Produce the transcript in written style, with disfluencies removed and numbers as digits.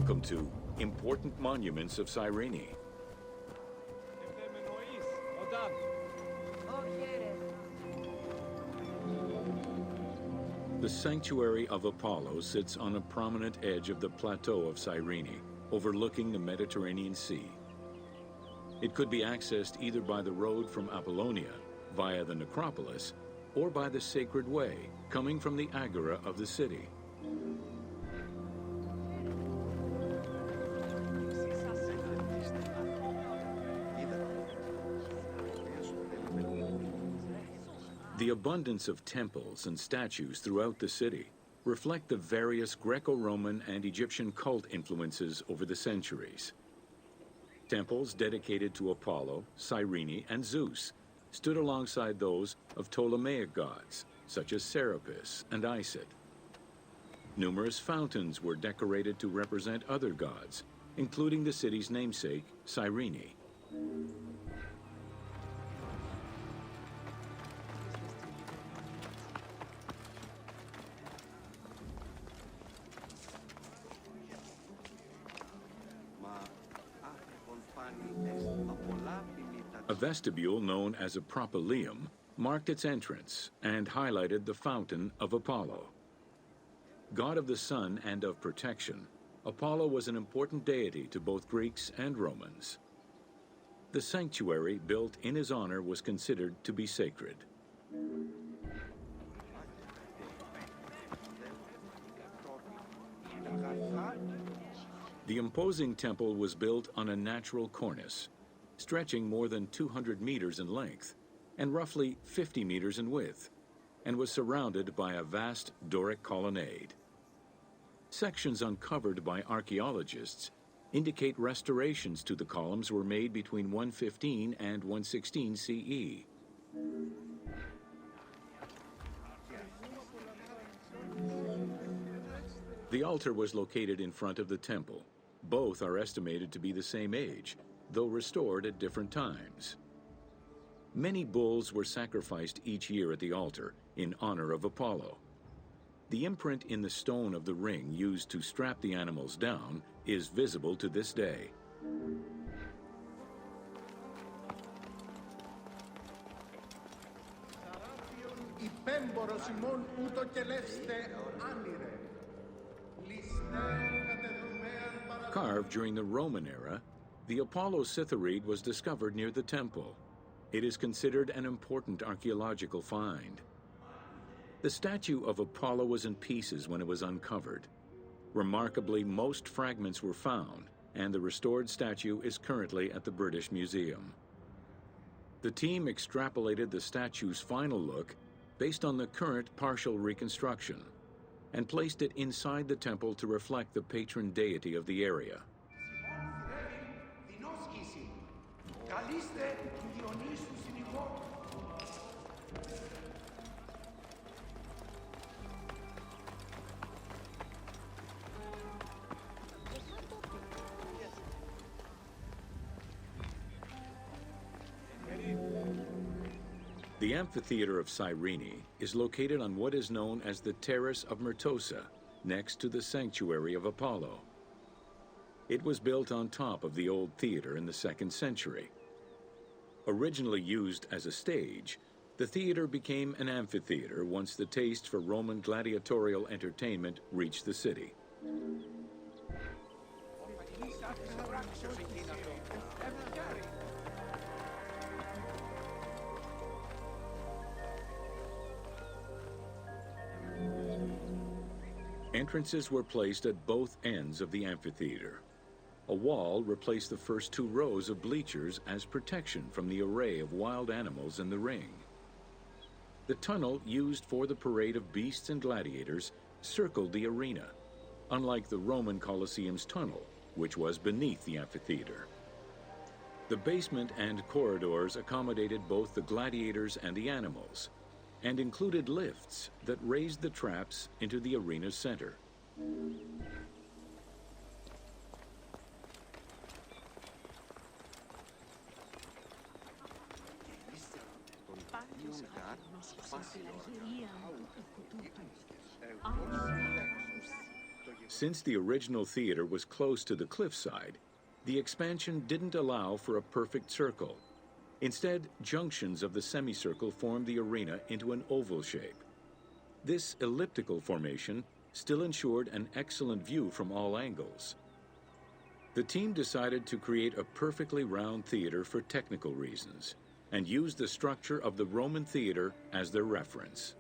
Welcome to Important Monuments of Cirene. The sanctuary of Apollo sits on a prominent edge of the plateau of Cirene, overlooking the Mediterranean Sea. It could be accessed either by the road from Apollonia, via the necropolis, or by the Sacred Way, coming from the agora of the city. The abundance of temples and statues throughout the city reflect the various Greco-Roman and Egyptian cult influences over the centuries. Temples dedicated to Apollo, Cirene, and Zeus stood alongside those of Ptolemaic gods, such as Serapis and Isis. Numerous fountains were decorated to represent other gods, including the city's namesake, Cirene. A vestibule known as a propylaeum marked its entrance and highlighted the fountain of Apollo. God of the sun and of protection, Apollo was an important deity to both Greeks and Romans. The sanctuary built in his honor was considered to be sacred. The imposing temple was built on a natural cornice, stretching more than 200 meters in length and roughly 50 meters in width, and was surrounded by a vast Doric colonnade. Sections uncovered by archaeologists indicate restorations to the columns were made between 115 and 116 CE. The altar was located in front of the temple. Both are estimated to be the same age, though restored at different times. Many bulls were sacrificed each year at the altar in honor of Apollo. The imprint in the stone of the ring used to strap the animals down is visible to this day. Carved during the Roman era, the Apollo Cytharide was discovered near the temple. It is considered an important archaeological find. The statue of Apollo was in pieces when it was uncovered. Remarkably, most fragments were found, and the restored statue is currently at the British Museum. The team extrapolated the statue's final look based on the current partial reconstruction, and placed it inside the temple to reflect the patron deity of the area. The amphitheater of Cirene is located on what is known as the Terrace of Myrtosa, next to the sanctuary of Apollo. It was built on top of the old theater in the 2nd century. Originally used as a stage, the theater became an amphitheater once the taste for Roman gladiatorial entertainment reached the city. Entrances were placed at both ends of the amphitheater. A wall replaced the first 2 rows of bleachers as protection from the array of wild animals in the ring. The tunnel used for the parade of beasts and gladiators circled the arena, unlike the Roman Colosseum's tunnel, which was beneath the amphitheater. The basement and corridors accommodated both the gladiators and the animals, and included lifts that raised the traps into the arena's center. Since the original theater was close to the cliffside, the expansion didn't allow for a perfect circle. Instead, junctions of the semicircle formed the arena into an oval shape. This elliptical formation still ensured an excellent view from all angles. The team decided to create a perfectly round theater for technical reasons and used the structure of the Roman theater as their reference.